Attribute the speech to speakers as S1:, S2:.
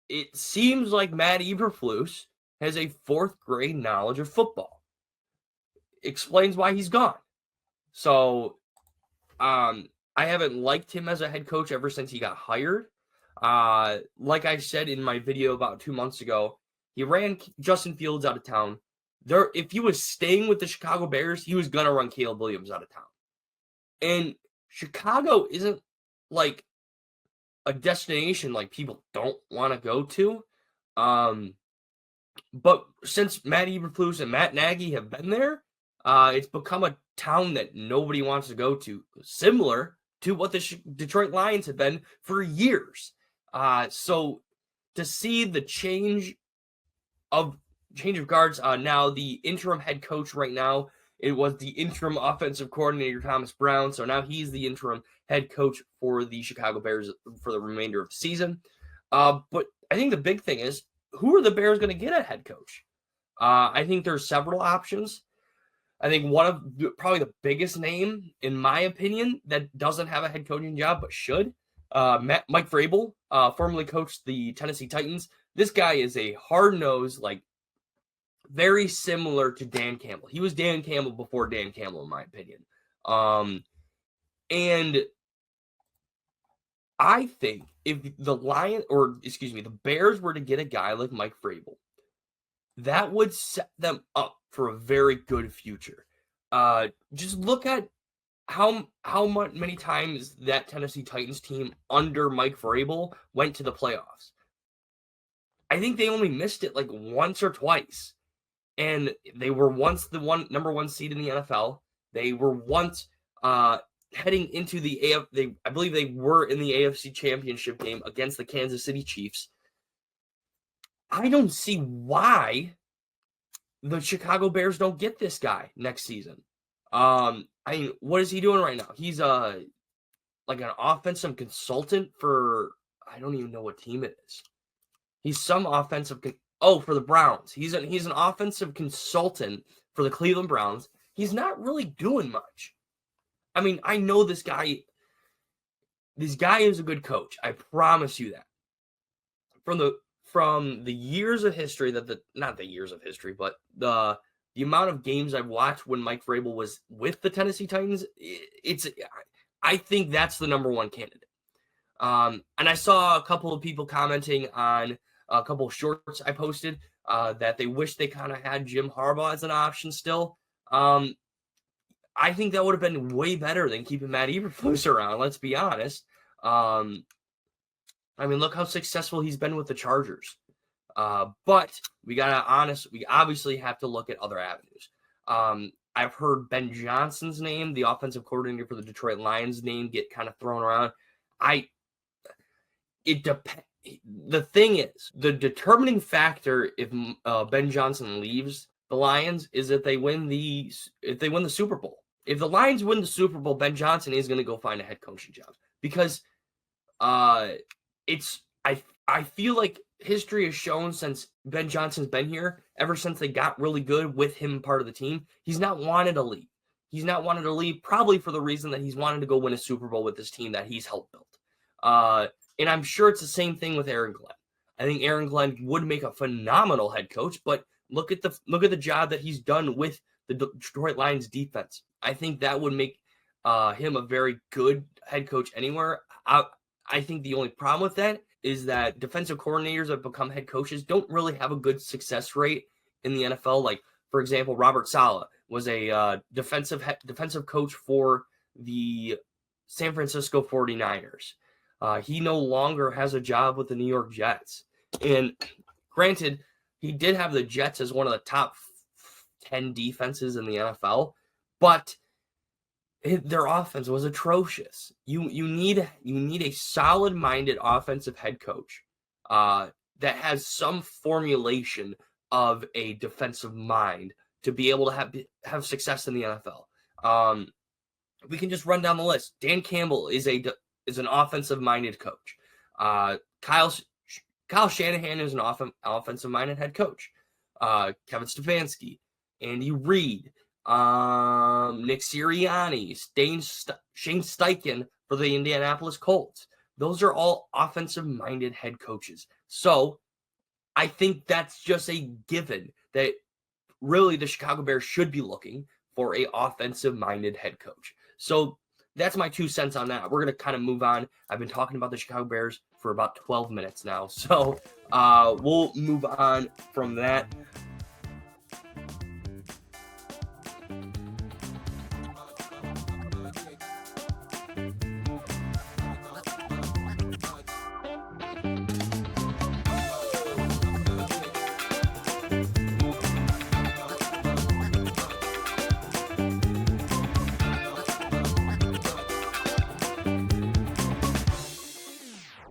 S1: it seems like Matt Eberflus has a fourth grade knowledge of football. Explains why he's gone. So, I haven't liked him as a head coach ever since he got hired. Like I said in my video about 2 months ago, he ran Justin Fields out of town. If he was staying with the Chicago Bears, he was gonna run Caleb Williams out of town. And Chicago isn't like a destination like people don't want to go to. But since Matt Eberflus and Matt Nagy have been there, it's become a town that nobody wants to go to, similar to what the Detroit Lions have been for years. So to see the change of guards, now the interim head coach right now, it was the interim offensive coordinator, Thomas Brown. So now he's the interim head coach for the Chicago Bears for the remainder of the season. But I think the big thing is, who are the Bears going to get at head coach? I think there's several options. I think one of probably the biggest name, in my opinion, that doesn't have a head coaching job but should, Mike Vrabel, formerly coached the Tennessee Titans. This guy is a hard-nosed, like, very similar to Dan Campbell. He was Dan Campbell before Dan Campbell, in my opinion. And I think if the Bears were to get a guy like Mike Vrabel, that would set them up for a very good future. Just look at how many times that Tennessee Titans team under Mike Vrabel went to the playoffs. I think they only missed it like once or twice. And they were once the number one seed in the NFL. They were once heading into I believe they were in the AFC Championship game against the Kansas City Chiefs. I don't see why the Chicago Bears don't get this guy next season. I mean, what is he doing right now? He's like an offensive consultant for, I don't even know what team it is. He's some offensive for the Browns. He's an offensive consultant for the Cleveland Browns. He's not really doing much. I mean, I know this guy. This guy is a good coach. I promise you that. From the years of history not the years of history, but the amount of games I've watched when Mike Vrabel was with the Tennessee Titans, I think that's the number one candidate. And I saw a couple of people commenting on a couple of shorts I posted that they wish they kind of had Jim Harbaugh as an option still. I think that would have been way better than keeping Matt Eberflus around, let's be honest. I mean, look how successful he's been with the Chargers. But we obviously have to look at other avenues. I've heard Ben Johnson's name, the offensive coordinator for the Detroit Lions name, get kind of thrown around. It depends. The thing is, the determining factor if Ben Johnson leaves the Lions is if they win the Super Bowl. If the Lions win the Super Bowl, Ben Johnson is going to go find a head coaching job because I feel like history has shown since Ben Johnson's been here, ever since they got really good with him part of the team, he's not wanted to leave. He's not wanted to leave probably for the reason that he's wanted to go win a Super Bowl with this team that he's helped build. And I'm sure it's the same thing with Aaron Glenn. I think Aaron Glenn would make a phenomenal head coach, but look at the job that he's done with the Detroit Lions defense. I think that would make him a very good head coach anywhere. I think the only problem with that is that defensive coordinators that become head coaches don't really have a good success rate in the NFL. Like, for example, Robert Saleh was a defensive coach for the San Francisco 49ers. He no longer has a job with the New York Jets. And granted, he did have the Jets as one of the top 10 defenses in the NFL, but their offense was atrocious. You need a solid-minded offensive head coach that has some formulation of a defensive mind to be able to have success in the NFL. We can just run down the list. Dan Campbell is an offensive-minded coach. Kyle Shanahan is an offensive-minded head coach. Kevin Stefanski, Andy Reid, Nick Sirianni, Shane Steichen for the Indianapolis Colts. Those are all offensive-minded head coaches. So I think that's just a given that really the Chicago Bears should be looking for a offensive-minded head coach. So that's my 2 cents on that. We're going to kind of move on. I've been talking about the Chicago Bears for about 12 minutes now. So we'll move on from that.